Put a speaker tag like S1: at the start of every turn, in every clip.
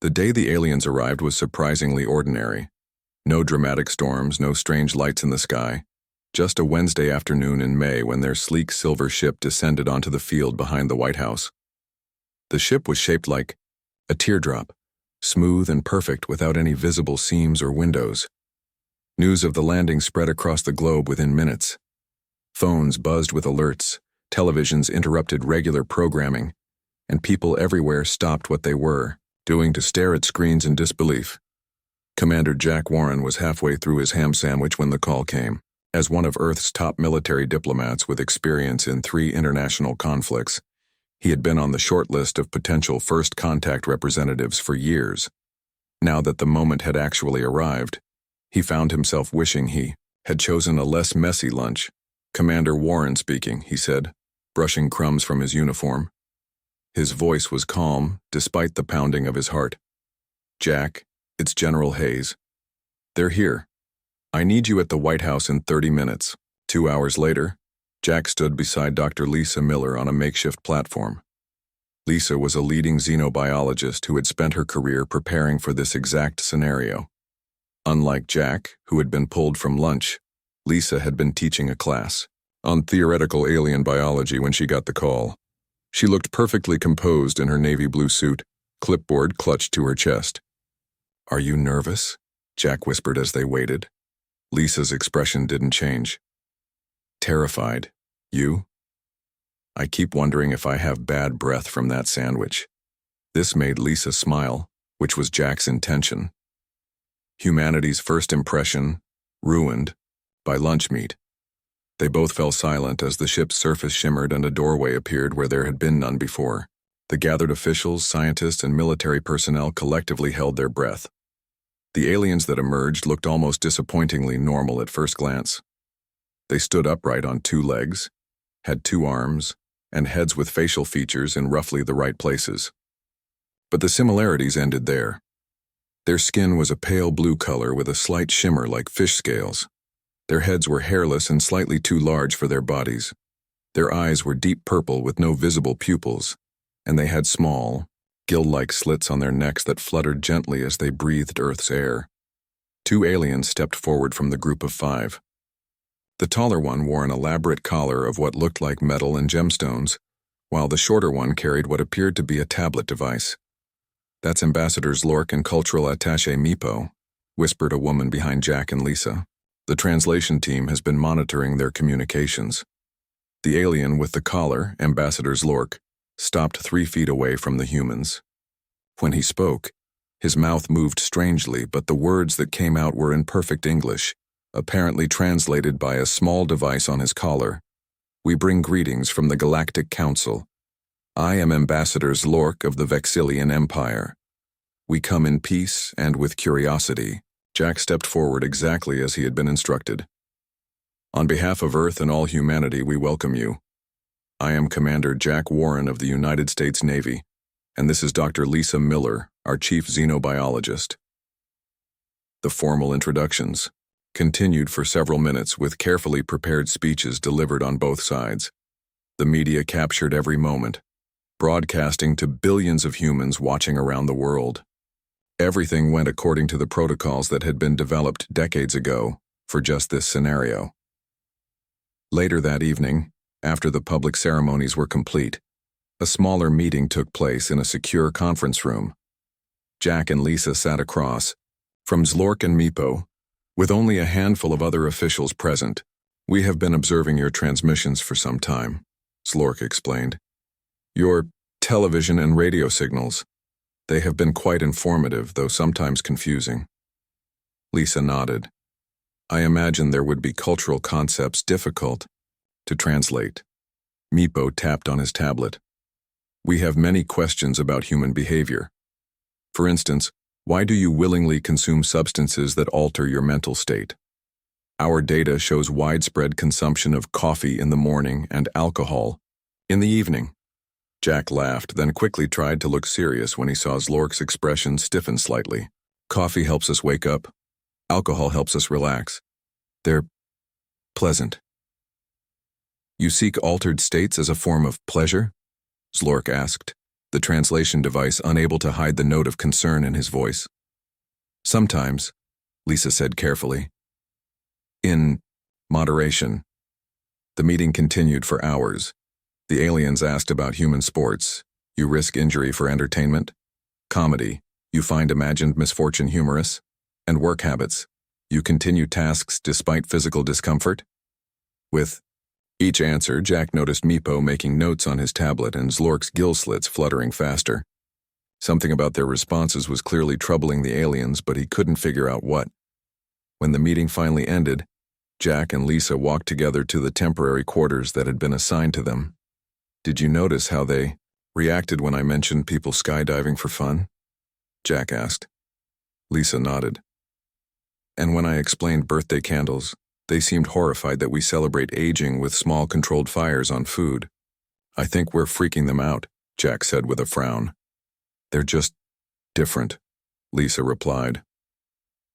S1: The day the aliens arrived was surprisingly ordinary. No dramatic storms, no strange lights in the sky. Just a Wednesday afternoon in May when their sleek silver ship descended onto the field behind the White House. The ship was shaped like a teardrop, smooth and perfect without any visible seams or windows. News of the landing spread across the globe within minutes. Phones buzzed with alerts, televisions interrupted regular programming, and people everywhere stopped what they were doing to stare at screens in disbelief. Commander Jack Warren was halfway through his ham sandwich when the call came. As one of Earth's top military diplomats with experience in 3 international conflicts, he had been on the short list of potential first contact representatives for years. Now that the moment had actually arrived, he found himself wishing he had chosen a less messy lunch. "Commander Warren speaking," he said, brushing crumbs from his uniform. His voice was calm, despite the pounding of his heart. "Jack, it's General Hayes. They're here. I need you at the White House in 30 minutes. 2 hours later, Jack stood beside Dr. Lisa Miller on a makeshift platform. Lisa was a leading xenobiologist who had spent her career preparing for this exact scenario. Unlike Jack, who had been pulled from lunch, Lisa had been teaching a class on theoretical alien biology when she got the call. She looked perfectly composed in her navy blue suit, clipboard clutched to her chest. "Are you nervous?" Jack whispered as they waited. Lisa's expression didn't change. "Terrified. You?" "I keep wondering if I have bad breath from that sandwich." This made Lisa smile, which was Jack's intention. Humanity's first impression, ruined by lunch meat. They both fell silent as the ship's surface shimmered and a doorway appeared where there had been none before. The gathered officials, scientists, and military personnel collectively held their breath. The aliens that emerged looked almost disappointingly normal at first glance. They stood upright on 2 legs, had 2 arms, and heads with facial features in roughly the right places. But the similarities ended there. Their skin was a pale blue color with a slight shimmer like fish scales. Their heads were hairless and slightly too large for their bodies. Their eyes were deep purple with no visible pupils, and they had small, gill-like slits on their necks that fluttered gently as they breathed Earth's air. 2 aliens stepped forward from the group of 5. The taller one wore an elaborate collar of what looked like metal and gemstones, while the shorter one carried what appeared to be a tablet device. "That's Ambassadors Lork and Cultural Attaché Meepo," whispered a woman behind Jack and Lisa. "The translation team has been monitoring their communications." The alien with the collar, Ambassadors Lork, stopped 3 feet away from the humans. When he spoke, his mouth moved strangely, but the words that came out were in perfect English, apparently translated by a small device on his collar. "We bring greetings from the Galactic Council. I am Ambassadors Lork of the Vexillian Empire. We come in peace and with curiosity." Jack stepped forward exactly as he had been instructed. "On behalf of Earth and all humanity, we welcome you. I am Commander Jack Warren of the United States Navy, and this is Dr. Lisa Miller, our chief xenobiologist." The formal introductions continued for several minutes with carefully prepared speeches delivered on both sides. The media captured every moment, broadcasting to billions of humans watching around the world. Everything went according to the protocols that had been developed decades ago for just this scenario. Later that evening, after the public ceremonies were complete, a smaller meeting took place in a secure conference room. Jack and Lisa sat across from Zlork and Meepo, with only a handful of other officials present. "We have been observing your transmissions for some time," Zlork explained. "Your television and radio signals. They have been quite informative, though sometimes confusing." Lisa nodded. "I imagine there would be cultural concepts difficult to translate." Meepo tapped on his tablet. "We have many questions about human behavior. For instance, why do you willingly consume substances that alter your mental state? Our data shows widespread consumption of coffee in the morning and alcohol in the evening." Jack laughed, then quickly tried to look serious when he saw Zlork's expression stiffen slightly. "Coffee helps us wake up. Alcohol helps us relax. They're pleasant." "You seek altered states as a form of pleasure?" Zlork asked. the translation device unable to hide the note of concern in his voice. Sometimes, Lisa said carefully. In moderation. The meeting continued for hours. The aliens asked about human sports. You risk injury for entertainment? Comedy. You find imagined misfortune humorous? And work habits. You continue tasks despite physical discomfort? With each answer, Jack noticed Meepo making notes on his tablet and Zlork's gill slits fluttering faster. Something about their responses was clearly troubling the aliens, but he couldn't figure out what. When the meeting finally ended, Jack and Lisa walked together to the temporary quarters that had been assigned to them. Did you notice how they reacted when I mentioned people skydiving for fun? Jack asked. Lisa nodded. And when I explained birthday candles, they seemed horrified that we celebrate aging with small controlled fires on food. I think we're freaking them out, Jack said with a frown. They're just different, Lisa replied.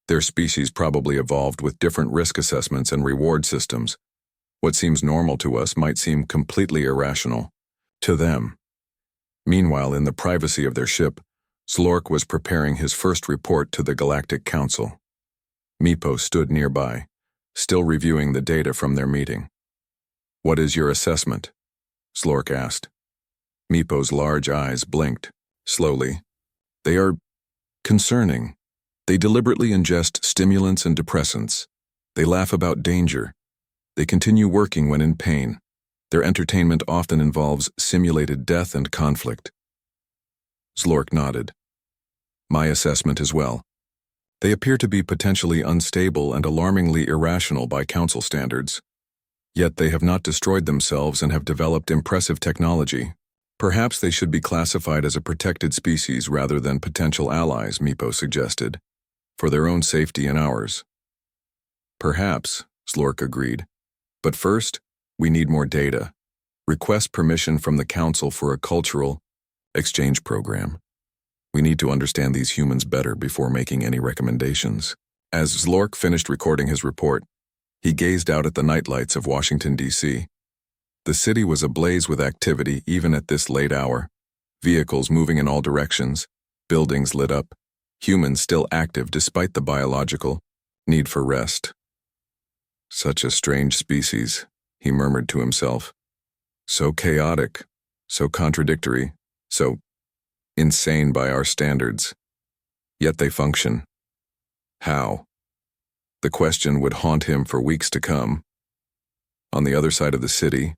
S1: Their species probably evolved with different risk assessments and reward systems. What seems normal to us might seem completely irrational to them. Meanwhile, in the privacy of their ship, Zlork was preparing his first report to the Galactic Council. Meepo stood nearby, still reviewing the data from their meeting. What is your assessment? Zlork asked. Meepo's large eyes blinked, slowly. They are concerning. They deliberately ingest stimulants and depressants. They laugh about danger. They continue working when in pain. Their entertainment often involves simulated death and conflict. Zlork nodded. My assessment as well. They appear to be potentially unstable and alarmingly irrational by council standards. Yet they have not destroyed themselves and have developed impressive technology. Perhaps they should be classified as a protected species rather than potential allies, Meepo suggested, for their own safety and ours. Perhaps, Zlork agreed. But first, we need more data. Request permission from the Council for a cultural exchange program. We need to understand these humans better before making any recommendations. As Zlork finished recording his report, he gazed out at the nightlights of Washington, D.C. The city was ablaze with activity even at this late hour. Vehicles moving in all directions, buildings lit up, humans still active despite the biological need for rest. Such a strange species, he murmured to himself. So chaotic, so contradictory, so insane by our standards. Yet they function. How? The question would haunt him for weeks to come. On the other side of the city,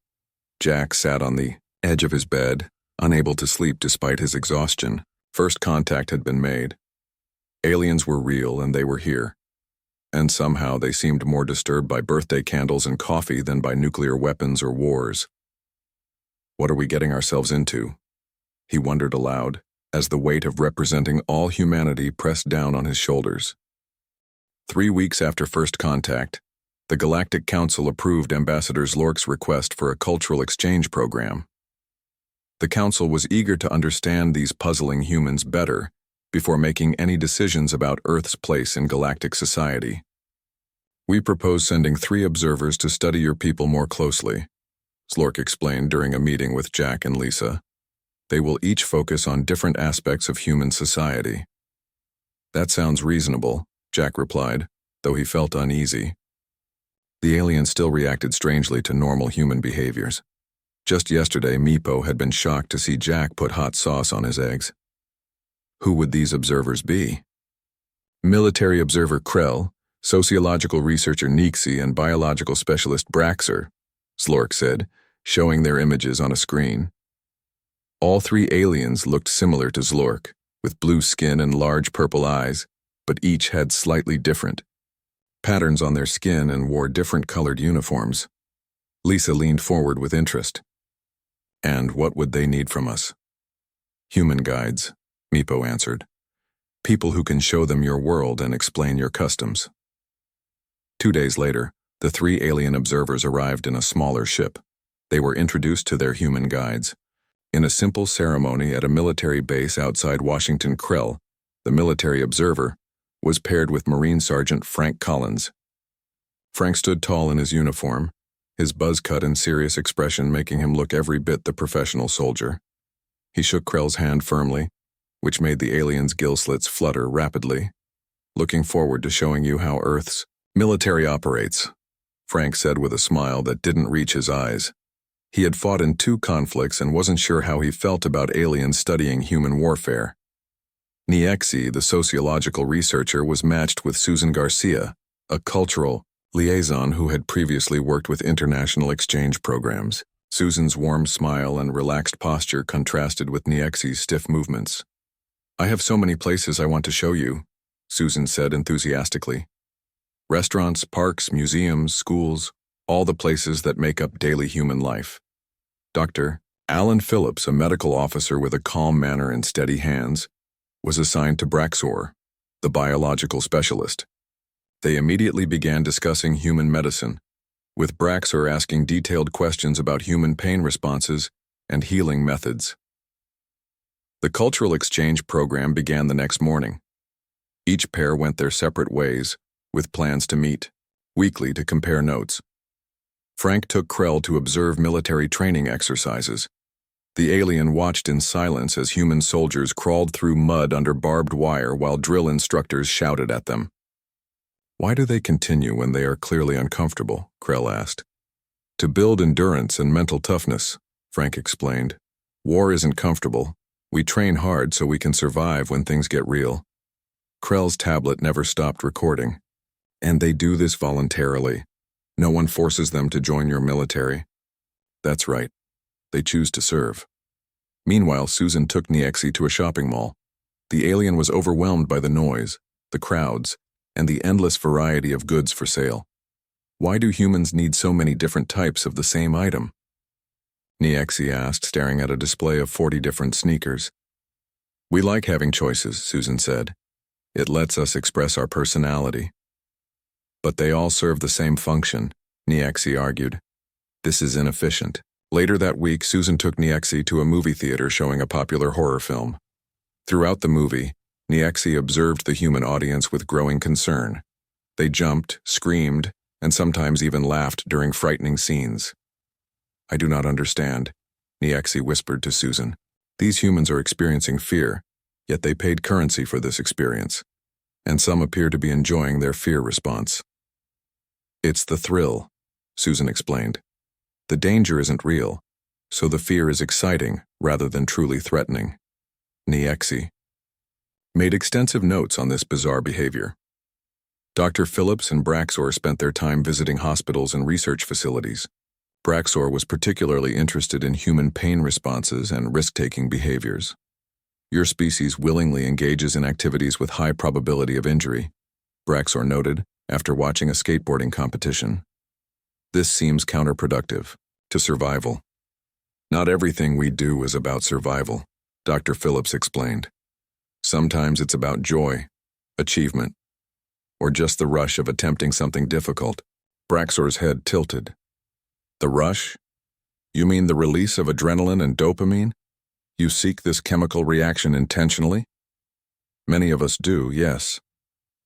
S1: Jack sat on the edge of his bed, unable to sleep despite his exhaustion. First contact had been made. Aliens were real and they were here. And somehow they seemed more disturbed by birthday candles and coffee than by nuclear weapons or wars. What are we getting ourselves into? He wondered aloud, as the weight of representing all humanity pressed down on his shoulders. 3 weeks after first contact, the Galactic Council approved Ambassador Zlork's request for a cultural exchange program. The Council was eager to understand these puzzling humans better before making any decisions about Earth's place in galactic society. We propose sending 3 observers to study your people more closely, Zlork explained during a meeting with Jack and Lisa. They will each focus on different aspects of human society. That sounds reasonable, Jack replied, though he felt uneasy. The alien still reacted strangely to normal human behaviors. Just yesterday, Meepo had been shocked to see Jack put hot sauce on his eggs. Who would these observers be? Military observer Krell, sociological researcher Nixie, and biological specialist Braxer, Zlork said, showing their images on a screen. All 3 aliens looked similar to Zlork, with blue skin and large purple eyes, but each had slightly different patterns on their skin and wore different colored uniforms. Lisa leaned forward with interest. And what would they need from us? Human guides, Meepo answered. People who can show them your world and explain your customs. 2 days later, the 3 alien observers arrived in a smaller ship. They were introduced to their human guides. In a simple ceremony at a military base outside Washington, Krell, the military observer, was paired with Marine Sergeant Frank Collins. Frank stood tall in his uniform, his buzz cut and serious expression making him look every bit the professional soldier. He shook Krell's hand firmly, which made the alien's gill slits flutter rapidly. "Looking forward to showing you how Earth's military operates," Frank said with a smile that didn't reach his eyes. He had fought in 2 conflicts and wasn't sure how he felt about aliens studying human warfare. Niexi, the sociological researcher, was matched with Susan Garcia, a cultural liaison who had previously worked with international exchange programs. Susan's warm smile and relaxed posture contrasted with Niexi's stiff movements. "I have so many places I want to show you," Susan said enthusiastically. "Restaurants, parks, museums, schools, all the places that make up daily human life." Dr. Alan Phillips, a medical officer with a calm manner and steady hands, was assigned to Braxor, the biological specialist. They immediately began discussing human medicine, with Braxor asking detailed questions about human pain responses and healing methods. The cultural exchange program began the next morning. Each pair went their separate ways, with plans to meet weekly to compare notes. Frank took Krell to observe military training exercises. The alien watched in silence as human soldiers crawled through mud under barbed wire while drill instructors shouted at them. "Why do they continue when they are clearly uncomfortable?" Krell asked. "To build endurance and mental toughness," Frank explained. "War isn't comfortable. We train hard so we can survive when things get real." Krell's tablet never stopped recording. "And they do this voluntarily. No one forces them to join your military." "That's right. They choose to serve." Meanwhile, Susan took Niexi to a shopping mall. The alien was overwhelmed by the noise, the crowds, and the endless variety of goods for sale. "Why do humans need so many different types of the same item?" Niexi asked, staring at a display of 40 different sneakers. "We like having choices," Susan said. "It lets us express our personality." "But they all serve the same function," Niexi argued. "This is inefficient." Later that week, Susan took Niexi to a movie theater showing a popular horror film. Throughout the movie, Niexi observed the human audience with growing concern. They jumped, screamed, and sometimes even laughed during frightening scenes. "I do not understand," Niexi whispered to Susan. "These humans are experiencing fear, yet they paid currency for this experience, and some appear to be enjoying their fear response." "It's the thrill," Susan explained. "The danger isn't real, so the fear is exciting rather than truly threatening." Niexi made extensive notes on this bizarre behavior. Dr. Phillips and Braxor spent their time visiting hospitals and research facilities. Braxor was particularly interested in human pain responses and risk-taking behaviors. "Your species willingly engages in activities with high probability of injury," Braxor noted after watching a skateboarding competition. "This seems counterproductive to survival." "Not everything we do is about survival," Dr. Phillips explained. "Sometimes it's about joy, achievement, or just the rush of attempting something difficult." Braxor's head tilted. "The rush? You mean the release of adrenaline and dopamine? You seek this chemical reaction intentionally?" "Many of us do, yes."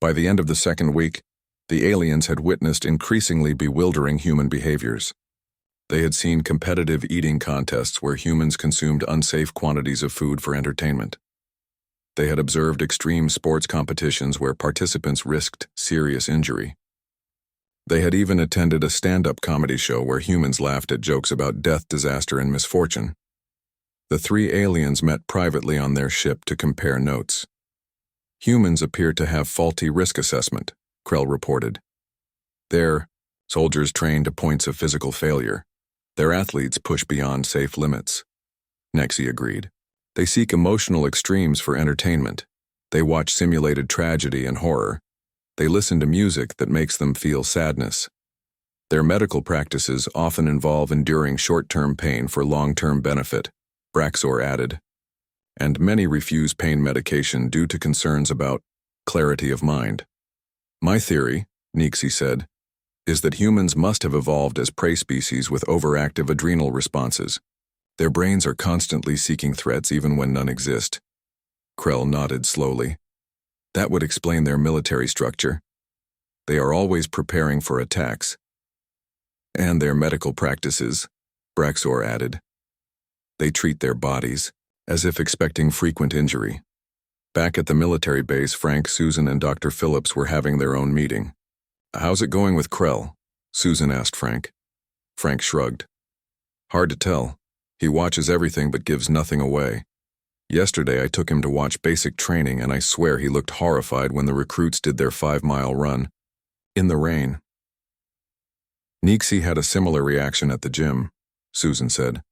S1: By the end of the second week, the aliens had witnessed increasingly bewildering human behaviors. They had seen competitive eating contests where humans consumed unsafe quantities of food for entertainment. They had observed extreme sports competitions where participants risked serious injury. They had even attended a stand-up comedy show where humans laughed at jokes about death, disaster, and misfortune. The 3 aliens met privately on their ship to compare notes. "Humans appear to have faulty risk assessment," Krell reported. "Their soldiers train to points of physical failure. Their athletes push beyond safe limits." Nexi agreed. "They seek emotional extremes for entertainment. They watch simulated tragedy and horror. They listen to music that makes them feel sadness. Their medical practices often involve enduring short-term pain for long-term benefit," Braxor added. "And many refuse pain medication due to concerns about clarity of mind." "My theory," Nixie said, "is that humans must have evolved as prey species with overactive adrenal responses. Their brains are constantly seeking threats even when none exist." Krell nodded slowly. "That would explain their military structure. They are always preparing for attacks." "And their medical practices," Braxor added. "They treat their bodies, as if expecting frequent injury. Back at the military base, Frank, Susan, and Dr. Phillips were having their own meeting. "How's it going with Krell?" Susan asked Frank. Frank shrugged. "Hard to tell. He watches everything but gives nothing away. Yesterday I took him to watch basic training, and I swear he looked horrified when the recruits did their 5-mile run. In the rain." Nixie had a similar reaction at the gym, Susan said.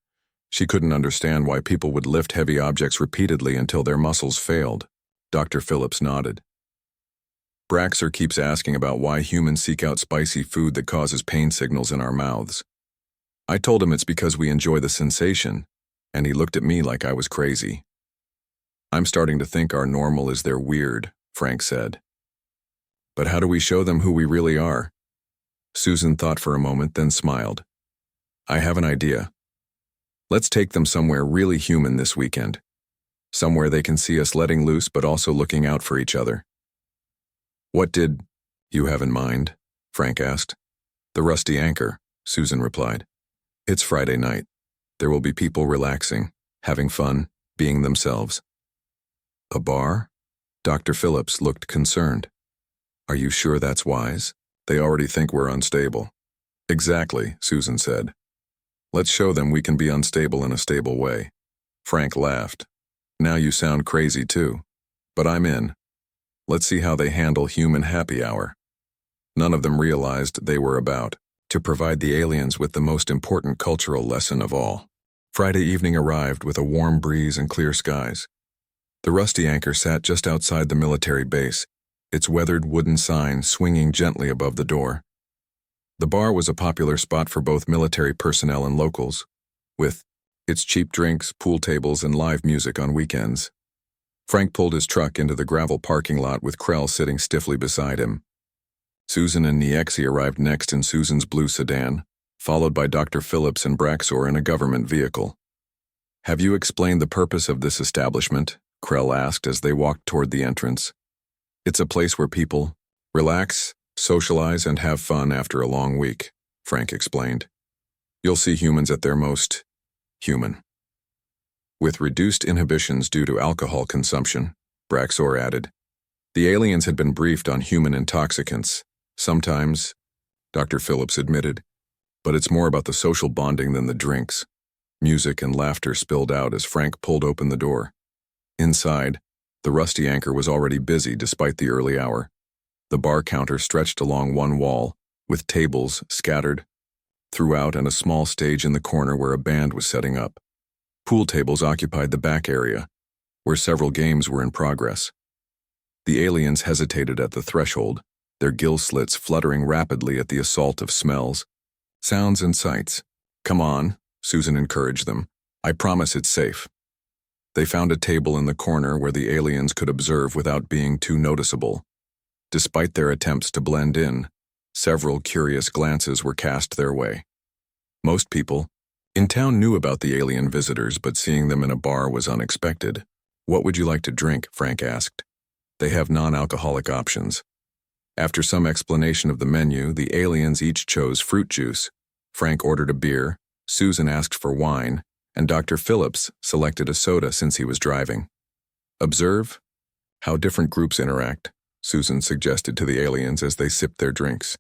S1: She couldn't understand why people would lift heavy objects repeatedly until their muscles failed. Dr. Phillips nodded. "Braxer keeps asking about why humans seek out spicy food that causes pain signals in our mouths. I told him it's because we enjoy the sensation, and he looked at me like I was crazy." "I'm starting to think our normal is their weird," Frank said. "But how do we show them who we really are?" Susan thought for a moment, then smiled. "I have an idea. Let's take them somewhere really human this weekend. Somewhere they can see us letting loose but also looking out for each other." "What did you have in mind?" Frank asked. "The Rusty Anchor," Susan replied. "It's Friday night. There will be people relaxing, having fun, being themselves." "A bar?" Dr. Phillips looked concerned. "Are you sure that's wise? They already think we're unstable." "Exactly," Susan said. "Let's show them we can be unstable in a stable way." Frank laughed. "Now you sound crazy too. But I'm in. Let's see how they handle human happy hour." None of them realized they were about to provide the aliens with the most important cultural lesson of all. Friday evening arrived with a warm breeze and clear skies. The Rusty Anchor sat just outside the military base, its weathered wooden sign swinging gently above the door. The bar was a popular spot for both military personnel and locals, with its cheap drinks, pool tables, and live music on weekends. Frank pulled his truck into the gravel parking lot with Krell sitting stiffly beside him. Susan and Niexi arrived next in Susan's blue sedan, followed by Dr. Phillips and Braxor in a government vehicle. "Have you explained the purpose of this establishment?" Krell asked as they walked toward the entrance. "It's a place where people relax, socialize, and have fun after a long week," Frank explained. "You'll see humans at their most human, with reduced inhibitions due to alcohol consumption," Braxor added. "The aliens had been briefed on human intoxicants. Sometimes," Dr. Phillips admitted, "but it's more about the social bonding than the drinks." Music and laughter spilled out as Frank pulled open the door. Inside, the Rusty Anchor was already busy despite the early hour. The bar counter stretched along one wall, with tables scattered throughout and a small stage in the corner where a band was setting up. Pool tables occupied the back area, where several games were in progress. The aliens hesitated at the threshold, their gill slits fluttering rapidly at the assault of smells, sounds, and sights. "Come on," Susan encouraged them. "I promise it's safe." They found a table in the corner where the aliens could observe without being too noticeable. Despite their attempts to blend in, several curious glances were cast their way. Most people in town knew about the alien visitors, but seeing them in a bar was unexpected. "What would you like to drink?" Frank asked. "They have non-alcoholic options." After some explanation of the menu, the aliens each chose fruit juice. Frank ordered a beer, Susan asked for wine, and Dr. Phillips selected a soda since he was driving. "Observe how different groups interact," Susan suggested to the aliens as they sipped their drinks.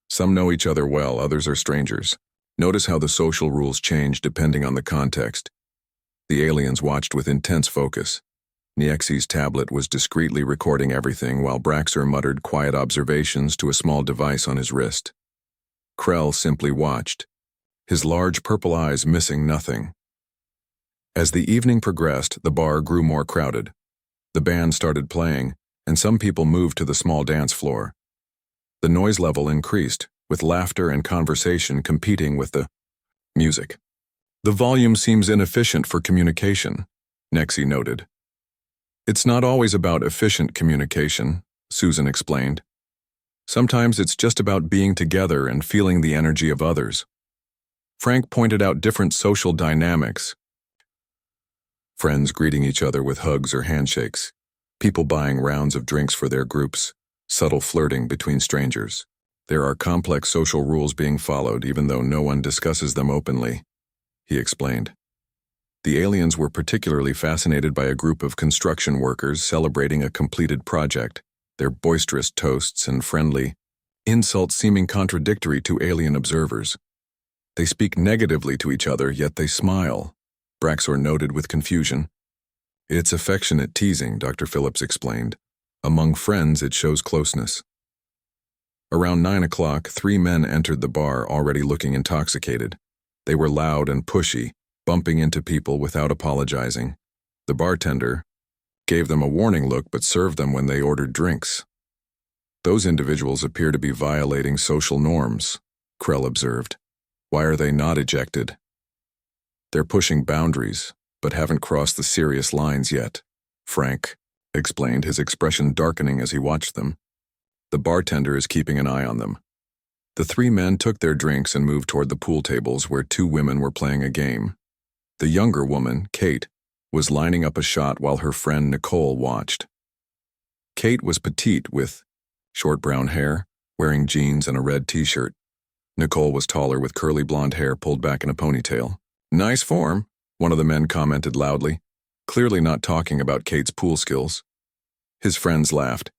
S1: "Some know each other well, others are strangers. Notice how the social rules change depending on the context." The aliens watched with intense focus. Niexi's tablet was discreetly recording everything while Braxor muttered quiet observations to a small device on his wrist. Krell simply watched, his large purple eyes missing nothing. As the evening progressed, the bar grew more crowded. The band started playing, and some people moved to the small dance floor. The noise level increased, with laughter and conversation competing with the music. "The volume seems inefficient for communication," Nexi noted. "It's not always about efficient communication," Susan explained. "Sometimes it's just about being together and feeling the energy of others." Frank pointed out different social dynamics. Friends greeting each other with hugs or handshakes, people buying rounds of drinks for their groups, subtle flirting between strangers. "There are complex social rules being followed even though no one discusses them openly," he explained. The aliens were particularly fascinated by a group of construction workers celebrating a completed project, their boisterous toasts and friendly insults seeming contradictory to alien observers. They speak negatively to each other, yet they smile, Braxor noted with confusion. It's affectionate teasing, Dr. Phillips explained. Among friends, it shows closeness. Around 9 o'clock, 3 men entered the bar, already looking intoxicated. They were loud and pushy, bumping into people without apologizing. The bartender gave them a warning look but served them when they ordered drinks. Those individuals appear to be violating social norms, Krell observed. Why are they not ejected? They're pushing boundaries, but haven't crossed the serious lines yet, Frank explained, his expression darkening as he watched them. The bartender is keeping an eye on them. The 3 men took their drinks and moved toward the pool tables where 2 women were playing a game. The younger woman, Kate, was lining up a shot while her friend Nicole watched. Kate was petite with short brown hair, wearing jeans and a red t-shirt. Nicole was taller with curly blonde hair pulled back in a ponytail. Nice form, one of the men commented loudly, clearly not talking about Kate's pool skills. His friends laughed.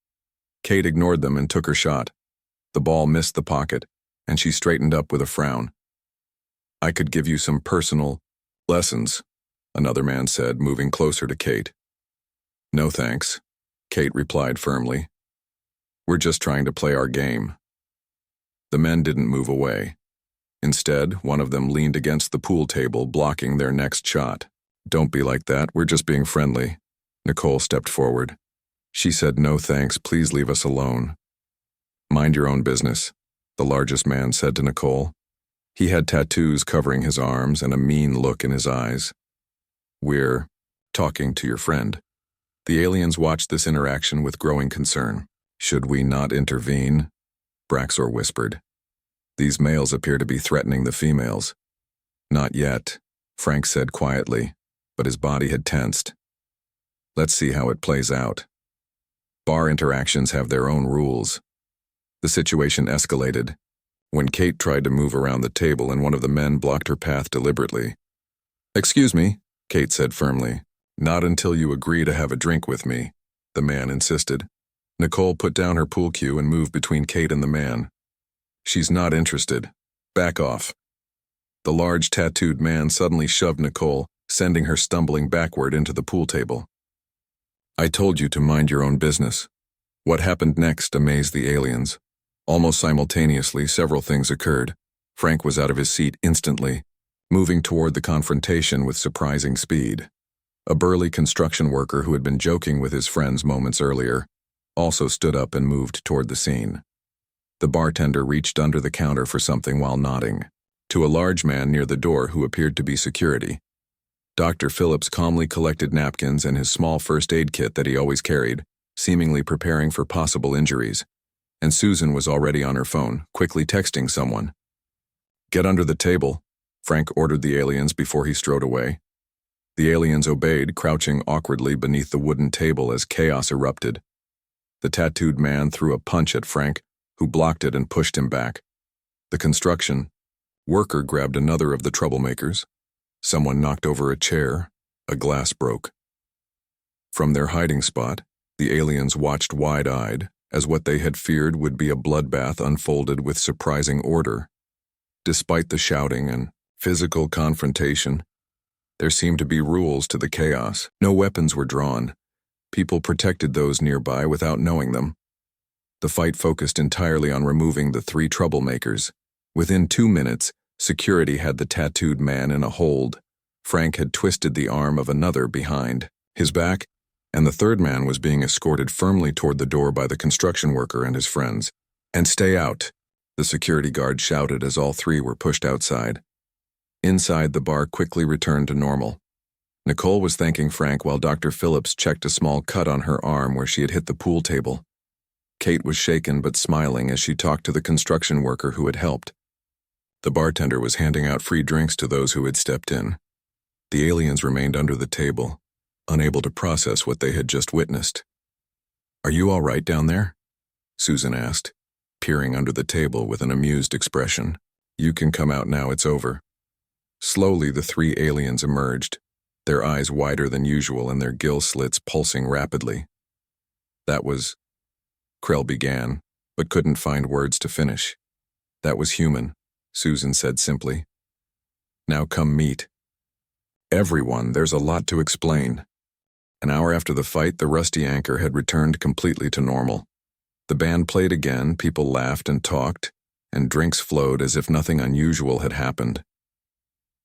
S1: Kate ignored them and took her shot. The ball missed the pocket, and she straightened up with a frown. I could give you some personal lessons, another man said, moving closer to Kate. No thanks, Kate replied firmly. We're just trying to play our game. The men didn't move away. Instead, one of them leaned against the pool table, blocking their next shot. Don't be like that, we're just being friendly. Nicole stepped forward. She said, no thanks, please leave us alone. Mind your own business, the largest man said to Nicole. He had tattoos covering his arms and a mean look in his eyes. We're talking to your friend. The aliens watched this interaction with growing concern. Should we not intervene? Braxor whispered. These males appear to be threatening the females. Not yet, Frank said quietly, but his body had tensed. Let's see how it plays out. Bar interactions have their own rules. The situation escalated when Kate tried to move around the table and one of the men blocked her path deliberately. Excuse me, Kate said firmly. Not until you agree to have a drink with me, the man insisted. Nicole put down her pool cue and moved between Kate and the man. She's not interested. Back off. The large tattooed man suddenly shoved Nicole, sending her stumbling backward into the pool table. I told you to mind your own business. What happened next amazed the aliens. Almost simultaneously, several things occurred. Frank was out of his seat instantly, moving toward the confrontation with surprising speed. A burly construction worker who had been joking with his friends moments earlier also stood up and moved toward the scene. The bartender reached under the counter for something while nodding to a large man near the door who appeared to be security. Dr. Phillips calmly collected napkins and his small first aid kit that he always carried, seemingly preparing for possible injuries. And Susan was already on her phone, quickly texting someone. Get under the table, Frank ordered the aliens before he strode away. The aliens obeyed, crouching awkwardly beneath the wooden table as chaos erupted. The tattooed man threw a punch at Frank, who blocked it and pushed him back. The construction worker grabbed another of the troublemakers. Someone knocked over a chair. A glass broke. From their hiding spot, the aliens watched wide-eyed as what they had feared would be a bloodbath unfolded with surprising order. Despite the shouting and physical confrontation, there seemed to be rules to the chaos. No weapons were drawn. People protected those nearby without knowing them. The fight focused entirely on removing the 3 troublemakers. Within 2 minutes, security had the tattooed man in a hold. Frank had twisted the arm of another behind his back, and the 3rd man was being escorted firmly toward the door by the construction worker and his friends. And stay out, the security guard shouted as all 3 were pushed outside. Inside, the bar quickly returned to normal. Nicole was thanking Frank while Dr. Phillips checked a small cut on her arm where she had hit the pool table. Kate was shaken but smiling as she talked to the construction worker who had helped. The bartender was handing out free drinks to those who had stepped in. The aliens remained under the table, unable to process what they had just witnessed. Are you all right down there? Susan asked, peering under the table with an amused expression. You can come out now, it's over. Slowly, the 3 aliens emerged. their eyes wider than usual and their gill slits pulsing rapidly. That was, Krell began, but couldn't find words to finish. That was human, Susan said simply. Now come meet. Everyone, there's a lot to explain. An hour after the fight, the rusty anchor had returned completely to normal. The band played again, people laughed and talked, and drinks flowed as if nothing unusual had happened.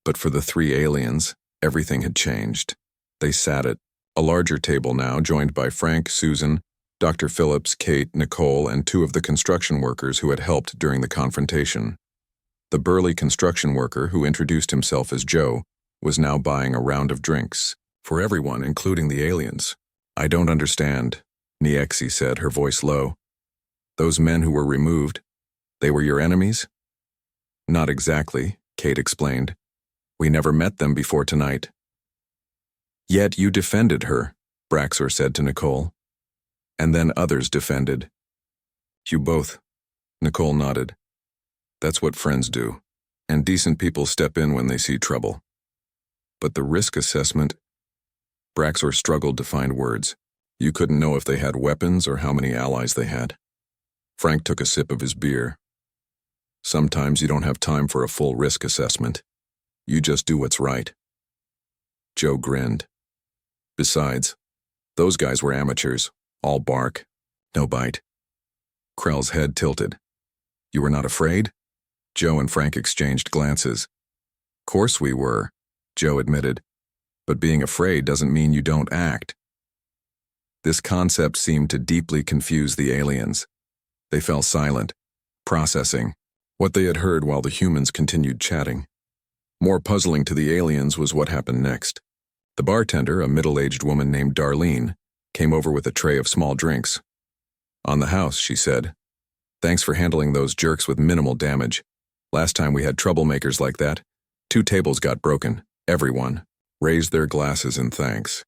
S1: But for the three aliens, everything had changed. They sat at a larger table now, joined by Frank, Susan, Dr. Phillips, Kate, Nicole, and two of the construction workers who had helped during the confrontation. The burly construction worker, who introduced himself as Joe, was now buying a round of drinks. For everyone, including the aliens. I don't understand, Niexi said, her voice low. Those men who were removed, they were your enemies? Not exactly, Kate explained. We never met them before tonight. Yet you defended her, Braxor said to Nicole. And then others defended. You both, Nicole nodded. That's what friends do, and decent people step in when they see trouble. But the risk assessment, Braxor struggled to find words. You couldn't know if they had weapons or how many allies they had. Frank took a sip of his beer. Sometimes you don't have time for a full risk assessment. You just do what's right. Joe grinned. Besides, those guys were amateurs, all bark, no bite. Krell's head tilted. You were not afraid? Joe and Frank exchanged glances. Course we were, Joe admitted. But being afraid doesn't mean you don't act. This concept seemed to deeply confuse the aliens. They fell silent, processing what they had heard while the humans continued chatting. More puzzling to the aliens was what happened next. The bartender, a middle-aged woman named Darlene, came over with a tray of small drinks. On the house, she said. Thanks for handling those jerks with minimal damage. Last time we had troublemakers like that, 2 tables got broken. Everyone raised their glasses in thanks.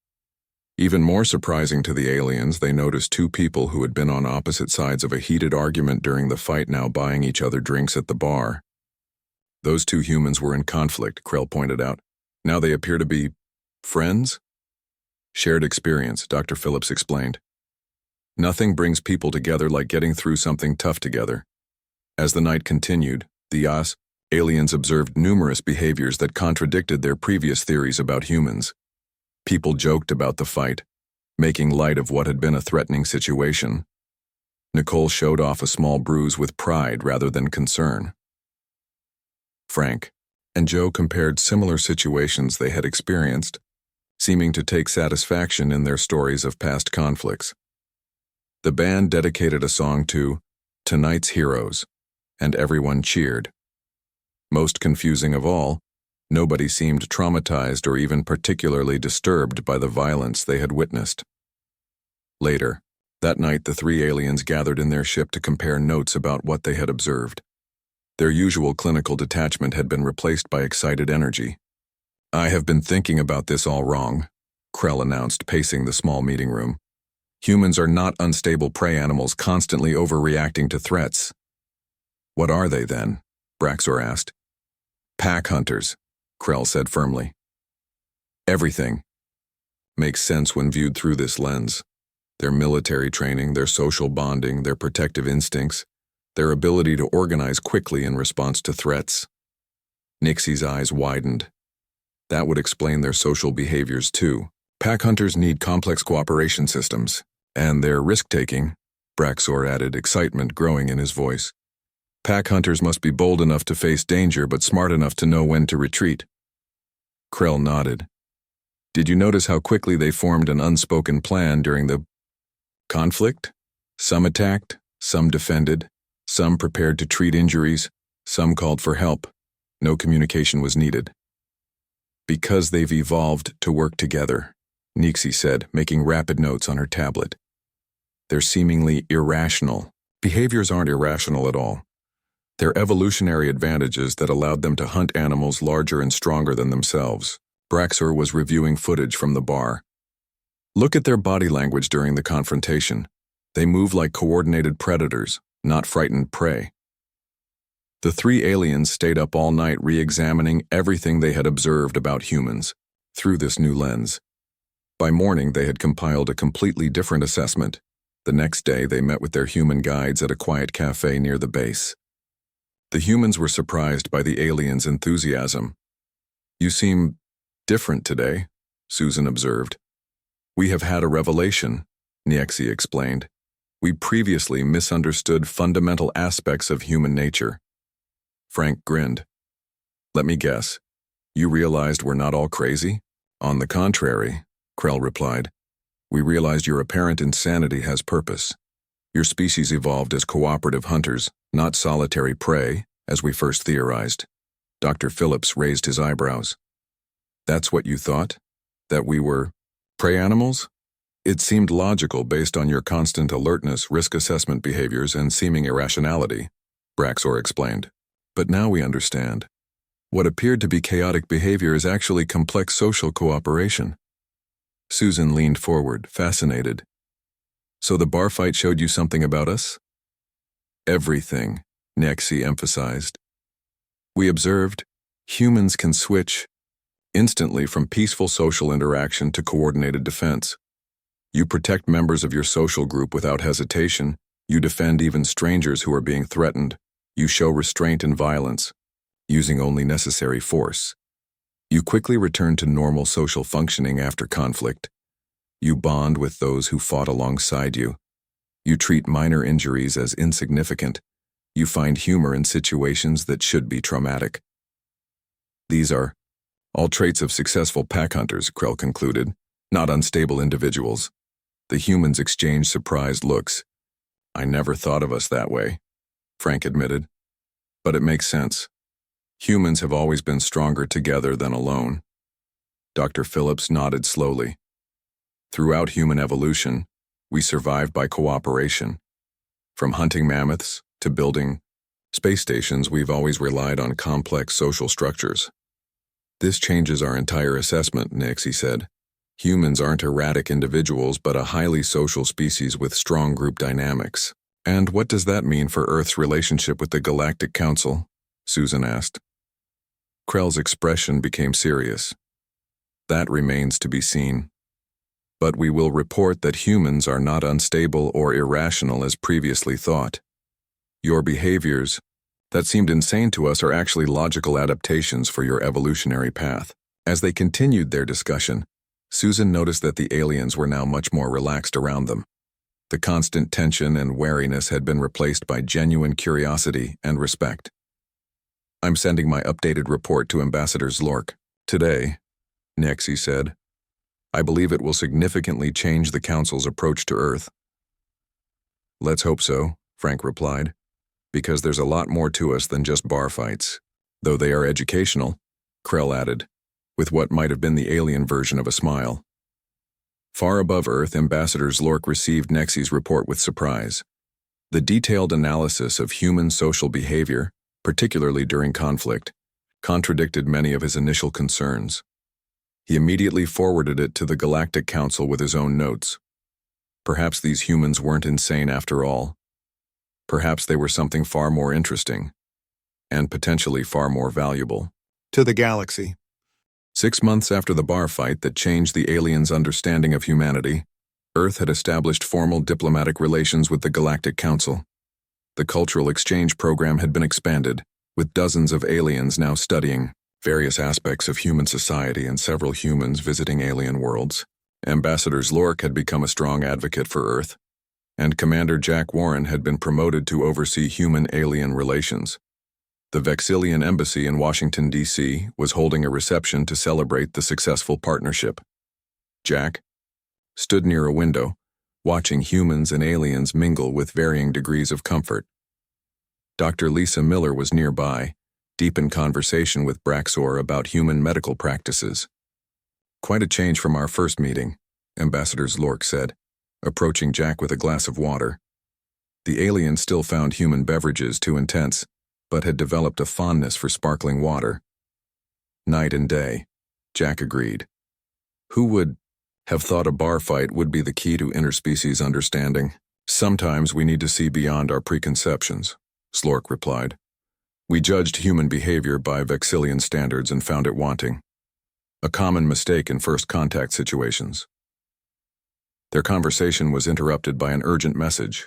S1: Even more surprising to the aliens, they noticed 2 people who had been on opposite sides of a heated argument during the fight now buying each other drinks at the bar. Those 2 humans were in conflict, Krell pointed out. Now they appear to be friends? Shared experience, Dr. Phillips explained. Nothing brings people together like getting through something tough together. As the night continued, the aliens observed numerous behaviors that contradicted their previous theories about humans. People joked about the fight, making light of what had been a threatening situation. Nicole showed off a small bruise with pride rather than concern. Frank and Joe compared similar situations they had experienced, seeming to take satisfaction in their stories of past conflicts. The band dedicated a song to Tonight's Heroes, and everyone cheered. Most confusing of all, nobody seemed traumatized or even particularly disturbed by the violence they had witnessed. Later, that night the 3 aliens gathered in their ship to compare notes about what they had observed. Their usual clinical detachment had been replaced by excited energy. I have been thinking about this all wrong, Krell announced, pacing the small meeting room. Humans are not unstable prey animals constantly overreacting to threats. What are they then? Braxor asked. Pack hunters, Krell said firmly. Everything makes sense when viewed through this lens. Their military training, their social bonding, their protective instincts, their ability to organize quickly in response to threats. Nixi's eyes widened. That would explain their social behaviors too. Pack hunters need complex cooperation systems, and their risk-taking, Braxor added, excitement growing in his voice. Pack hunters must be bold enough to face danger but smart enough to know when to retreat. Krell nodded. Did you notice how quickly they formed an unspoken plan during the conflict? Some attacked, some defended, some prepared to treat injuries, some called for help. No communication was needed. Because they've evolved to work together, Nixie said, making rapid notes on her tablet. They're seemingly irrational. Behaviors aren't irrational at all. They're evolutionary advantages that allowed them to hunt animals larger and stronger than themselves. Braxor was reviewing footage from the bar. Look at their body language during the confrontation. They move like coordinated predators, not frightened prey. The 3 aliens stayed up all night re-examining everything they had observed about humans. through this new lens. By morning, they had compiled a completely different assessment. The next day, they met with their human guides at a quiet cafe near the base. The humans were surprised by the aliens' enthusiasm. "You seem different today," Susan observed. "We have had a revelation," Niexi explained. "We previously misunderstood fundamental aspects of human nature." Frank grinned. "Let me guess. You realized we're not all crazy?" "On the contrary," Krell replied. "We realized your apparent insanity has purpose. Your species evolved as cooperative hunters, not solitary prey, as we first theorized." Dr. Phillips raised his eyebrows. "That's what you thought? That we were prey animals?" "It seemed logical based on your constant alertness, risk assessment behaviors, and seeming irrationality," Braxor explained. "But now we understand. What appeared to be chaotic behavior is actually complex social cooperation." Susan leaned forward, fascinated. "So the bar fight showed you something about us?" "Everything," Niexi emphasized. "We observed humans can switch instantly from peaceful social interaction to coordinated defense. You protect members of your social group without hesitation. You defend even strangers who are being threatened. You show restraint and violence, using only necessary force. You quickly return to normal social functioning after conflict. You bond with those who fought alongside you. You treat minor injuries as insignificant. You find humor in situations that should be traumatic." "These are all traits of successful pack hunters," Krell concluded, "not unstable individuals." The humans exchanged surprised looks. "I never thought of us that way," Frank admitted. "But it makes sense. Humans have always been stronger together than alone." Dr. Phillips nodded slowly. "Throughout human evolution, we survived by cooperation. From hunting mammoths to building space stations, we've always relied on complex social structures." "This changes our entire assessment," Niexi said. "Humans aren't erratic individuals, but a highly social species with strong group dynamics." "And what does that mean for Earth's relationship with the Galactic Council?" Susan asked. Krell's expression became serious. "That remains to be seen. But we will report that humans are not unstable or irrational as previously thought. Your behaviors that seemed insane to us are actually logical adaptations for your evolutionary path." As they continued their discussion, Susan noticed that the aliens were now much more relaxed around them. The constant tension and wariness had been replaced by genuine curiosity and respect. "I'm sending my updated report to Ambassador Zlork today," Niexi said. "I believe it will significantly change the Council's approach to Earth." "Let's hope so," Frank replied, "because there's a lot more to us than just bar fights. Though they are educational," Krell added, with what might have been the alien version of a smile. Far above Earth, Ambassador Zlork received Nexi's report with surprise. The detailed analysis of human social behavior, particularly during conflict, contradicted many of his initial concerns. He immediately forwarded it to the Galactic Council with his own notes. Perhaps these humans weren't insane after all. Perhaps they were something far more interesting, and potentially far more valuable to the galaxy. 6 months after the bar fight that changed the aliens' understanding of humanity, Earth had established formal diplomatic relations with the Galactic Council. The cultural exchange program had been expanded, with dozens of aliens now studying various aspects of human society and several humans visiting alien worlds. Ambassador Zlork had become a strong advocate for Earth, and Commander Jack Warren had been promoted to oversee human-alien relations. The Vexillian Embassy in Washington, D.C. was holding a reception to celebrate the successful partnership. Jack stood near a window, watching humans and aliens mingle with varying degrees of comfort. Dr. Lisa Miller was nearby, deep in conversation with Braxor about human medical practices. "Quite a change from our first meeting," Ambassador Zlork said, approaching Jack with a glass of water. The alien still found human beverages too intense, but had developed a fondness for sparkling water. "Night and day," Jack agreed. "Who would have thought a bar fight would be the key to interspecies understanding? Sometimes we need to see beyond our preconceptions," Zlork replied. "We judged human behavior by Vexillian standards and found it wanting. a common mistake in first contact situations. Their conversation was interrupted by an urgent message.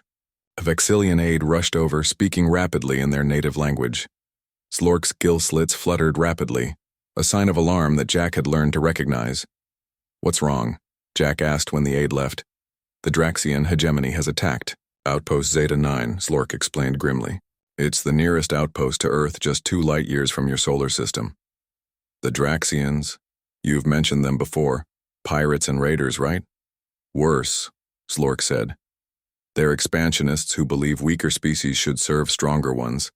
S1: A Vexillian aide rushed over, speaking rapidly in their native language. Slork's gill slits fluttered rapidly, a sign of alarm that Jack had learned to recognize. "What's wrong?" Jack asked when the aide left. "The Draxian hegemony has attacked. Outpost Zeta 9, Slork explained grimly. "It's the nearest outpost to Earth, just 2 light years from your solar system." "The Draxians? You've mentioned them before. Pirates and raiders, right?" "Worse," Slork said. "They're expansionists who believe weaker species should serve stronger ones.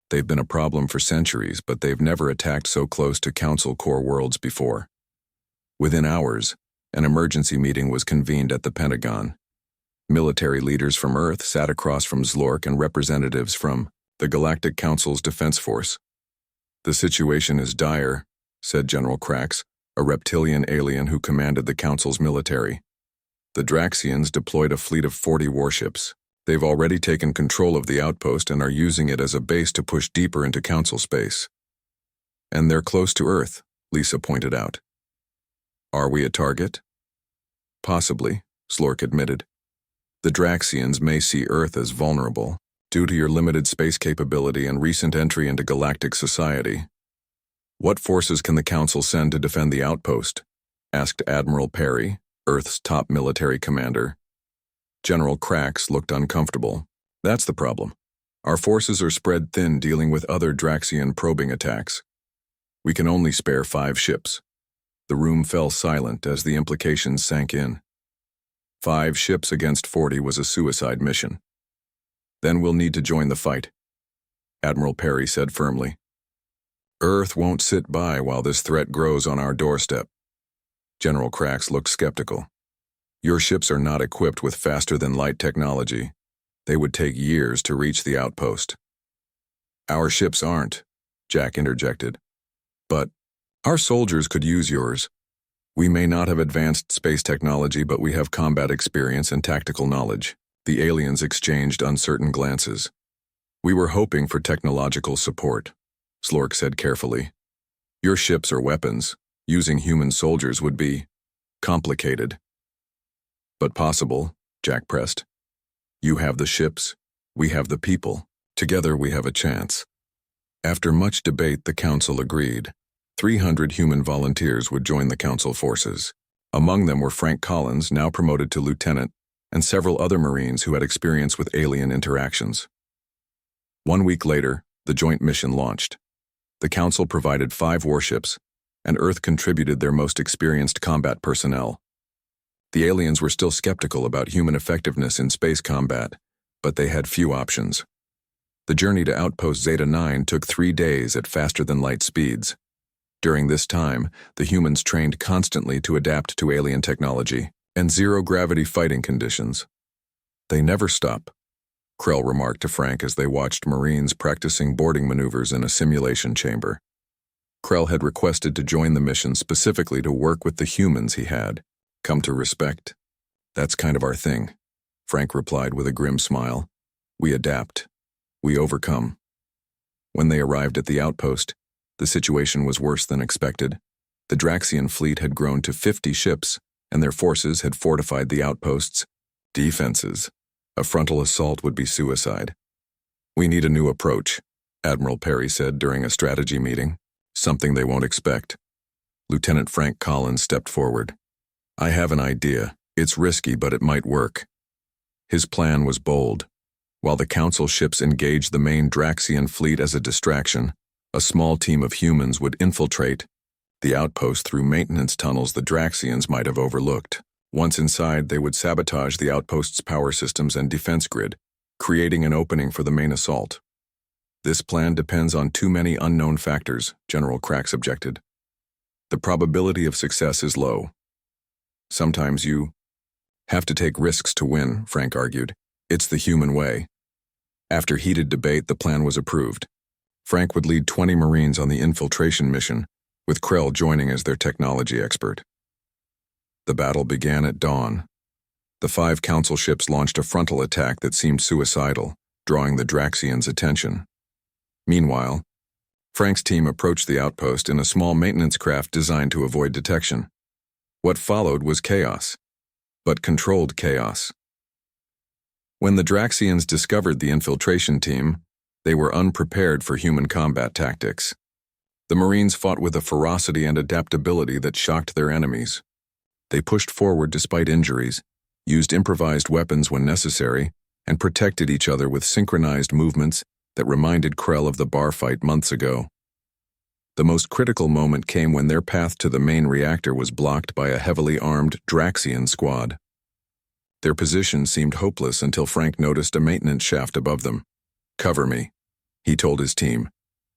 S1: They've been a problem for centuries, but they've never attacked so close to Council core worlds before." Within hours, an emergency meeting was convened at the Pentagon. Military leaders from Earth sat across from Slork and representatives from the Galactic Council's Defense Force. "The situation is dire," said General Krax, a reptilian alien who commanded the Council's military. "The Draxians deployed a fleet of 40 warships. They've already taken control of the outpost and are using it as a base to push deeper into Council space. And they're close to Earth," Lisa pointed out. "Are we a target?" "Possibly," Slork admitted. "The Draxians may see Earth as vulnerable, due to your limited space capability and recent entry into galactic society." "What forces can the Council send to defend the outpost?" asked Admiral Perry, Earth's top military commander. General Krax looked uncomfortable. "That's the problem. Our forces are spread thin dealing with other Draxian probing attacks. We can only spare 5 ships." The room fell silent as the implications sank in. 5 ships against 40 was a suicide mission. "Then we'll need to join the fight," Admiral Perry said firmly. "Earth won't sit by while this threat grows on our doorstep." General Krax looked skeptical. "Your ships are not equipped with faster-than-light technology. They would take years to reach the outpost." "Our ships aren't," Jack interjected. "But our soldiers could use yours. We may not have advanced space technology, but we have combat experience and tactical knowledge." The aliens exchanged uncertain glances. "We were hoping for technological support," Slork said carefully. "Your ships are weapons. Using human soldiers would be complicated." "But possible," Jack pressed. "You have the ships, we have the people. Together we have a chance." After much debate, the Council agreed. 300 human volunteers would join the Council forces. Among them were Frank Collins, now promoted to lieutenant, and several other Marines who had experience with alien interactions. 1 week later, the joint mission launched. The Council provided 5 warships, and Earth contributed their most experienced combat personnel. The aliens were still skeptical about human effectiveness in space combat, but they had few options. The journey to Outpost Zeta 9 took 3 days at faster-than-light speeds. During this time, the humans trained constantly to adapt to alien technology and zero-gravity fighting conditions. "They never stop," Krell remarked to Frank as they watched Marines practicing boarding maneuvers in a simulation chamber. Krell had requested to join the mission specifically to work with the humans he had come to respect. "That's kind of our thing," Frank replied with a grim smile. "We adapt. We overcome." When they arrived at the outpost, the situation was worse than expected. The Draxian fleet had grown to 50 ships, and their forces had fortified the outpost's defenses. A frontal assault would be suicide. "We need a new approach," Admiral Perry said during a strategy meeting. "Something they won't expect." Lieutenant Frank Collins stepped forward. "I have an idea. It's risky, but it might work." His plan was bold. While the Council ships engaged the main Draxian fleet as a distraction, a small team of humans would infiltrate the outpost through maintenance tunnels the Draxians might have overlooked. Once inside, they would sabotage the outpost's power systems and defense grid, creating an opening for the main assault. "This plan depends on too many unknown factors," General Krax objected. "The probability of success is low." "Sometimes you have to take risks to win," Frank argued. "It's the human way." After heated debate, the plan was approved. Frank would lead 20 Marines on the infiltration mission, with Krell joining as their technology expert. The battle began at dawn. The 5 Council ships launched a frontal attack that seemed suicidal, drawing the Draxians' attention. Meanwhile, Frank's team approached the outpost in a small maintenance craft designed to avoid detection. What followed was chaos, but controlled chaos. When the Draxians discovered the infiltration team, they were unprepared for human combat tactics. The Marines fought with a ferocity and adaptability that shocked their enemies. They pushed forward despite injuries, used improvised weapons when necessary, and protected each other with synchronized movements that reminded Krell of the bar fight months ago. The most critical moment came when their path to the main reactor was blocked by a heavily armed Draxian squad. Their position seemed hopeless until Frank noticed a maintenance shaft above them. "Cover me," he told his team,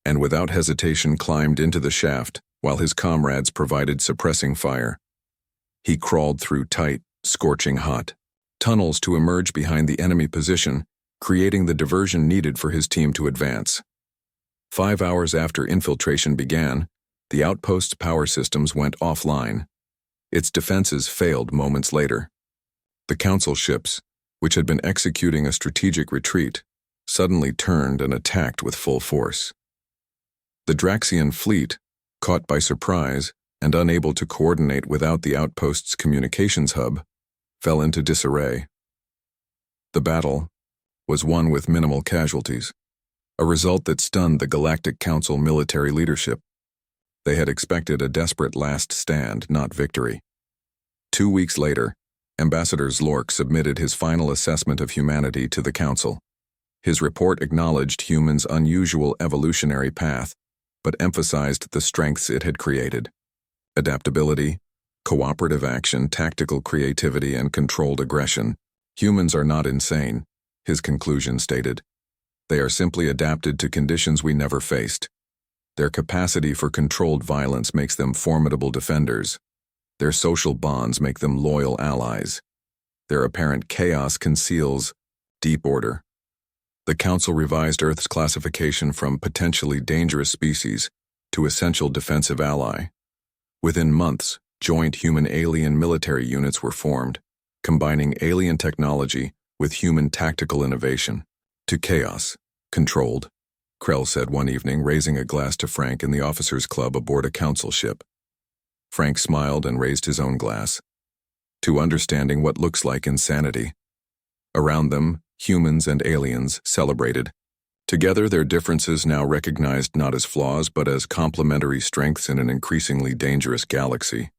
S1: and without hesitation climbed into the shaft while his comrades provided suppressing fire. He crawled through tight, scorching hot tunnels to emerge behind the enemy position, creating the diversion needed for his team to advance. 5 hours after infiltration began, the outpost's power systems went offline. Its defenses failed moments later. The Council ships, which had been executing a strategic retreat, suddenly turned and attacked with full force. The Draxian fleet, caught by surprise and unable to coordinate without the outpost's communications hub, fell into disarray. The battle was won with minimal casualties, a result that stunned the Galactic Council military leadership. They had expected a desperate last stand, not victory. 2 weeks later, Ambassador Zlork submitted his final assessment of humanity to the Council. His report acknowledged humans' unusual evolutionary path, but emphasized the strengths it had created: adaptability, cooperative action, tactical creativity, and controlled aggression. "Humans are not insane," his conclusion stated. "They are simply adapted to conditions we never faced. Their capacity for controlled violence makes them formidable defenders. Their social bonds make them loyal allies. Their apparent chaos conceals deep order." The Council revised Earth's classification from potentially dangerous species to essential defensive ally. Within months, joint human-alien military units were formed, combining alien technology with human tactical innovation. "To chaos, controlled," Krell said one evening, raising a glass to Frank in the officers' club aboard a Council ship. Frank smiled and raised his own glass. "To understanding what looks like insanity." Around them, humans and aliens celebrated. Together, their differences now recognized not as flaws but as complementary strengths in an increasingly dangerous galaxy.